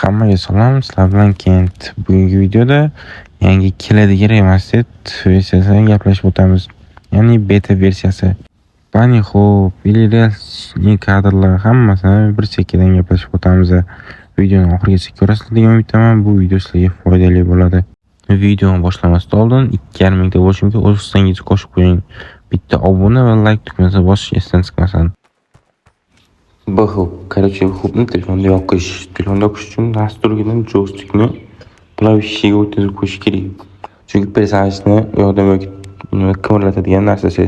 Hammaga salom, sizlar bilan Kent. Bugungi videoda yangi keladigan remastered versiyasidan gaplashib o'tamiz. Ya'ni beta versiyasi. Bani xo'p, Illyrial'ning kadrlari hammasini bir chekkadan gaplashib o'tamiz. Videoni oxirigacha ko'rasizlar degan umiddaman. Bu video sizlarga foydali bo'ladi. Videoni boshlamasdan oldin 2,5 mingta bo'lishimga o'z hisangizni qo'shib qo'ying. Bitta obuna va like tugmasini bosish esdan chiqmasin. Короче, telefonda yoqish. Telefonda yoqish uchun dasturdan joystickni klavishiga o'tkazib qo'yish kerak. Chunki personajni yordam yoki qimirlatadigan narsasi.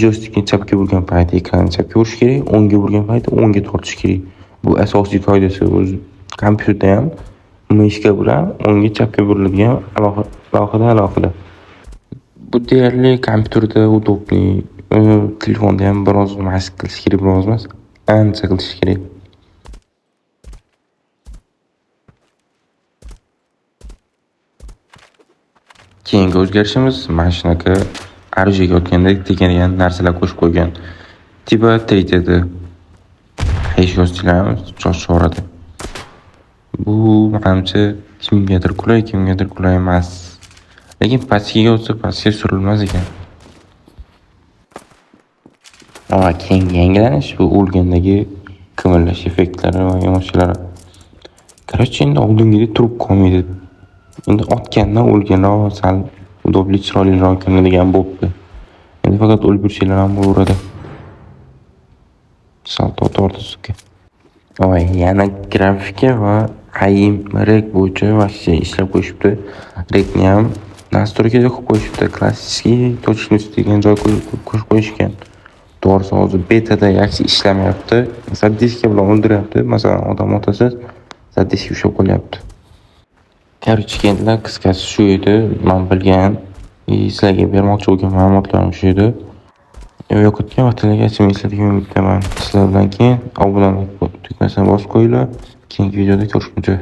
Joystickni chapga burgan payti ekranni chapga burish kerak, o'ngga burgan payti o'ngga tortish kerak. Bu asosiy qoidasi. O'zi kompyuterda ham mishka bilan o'ngga chapga buriladigan alohida. Bu deyarli kompyuterda udobli, telefonda ham biroz mashq qilish kerak, biroz emas. Ancha qilish kerak. Keyingi o'zgarishimiz mana shunaqa arjuga o'tgandek tekingan narsalar qo'shib qo'ygan. Tipa tretiyada hech yo'stilarimiz cho'choradi. Bu menimcha kimgadir qulay emas. Lekin pastga o'tsa pastga surilmas ekan. Keyingi yangilanish bu o'lgandagi qimirlash effektlari va emotsiyalari. Короче, endi oldingidek turib qolmaydi. Endi otgandan o'lganroq sal udobli, chiroyliroq ko'rinadigan bo'pti. Endi faqat o'lib yurishlar ham bo'laveradi. Salto tortisuga. Yana grafika va aim rek bo'yicha vaqtcha ishlab qo'yishibdi. Rekni ham nasturga qo'yib qo'yishibdi. Klassik точно degan joy qo'shib qo'yishgan. To'g'risi hozir betada yaxshi ishlamayapti. Zaddiska bilan o'ldiryapti. Masalan, odam otasiz zaddiska ushlab qolyapti. Короче, kentlar qisqasi shu edi. Men bilgan, sizlarga bermoqchi bo'lgan ma'lumotlarim shu edi. Yo'qotgan vaqtlarga esingizlarga umiddaman. Sizlar bilan keyin obunalik tugmasini bosib qo'yinglar. Keyingi videoda ko'rishguncha.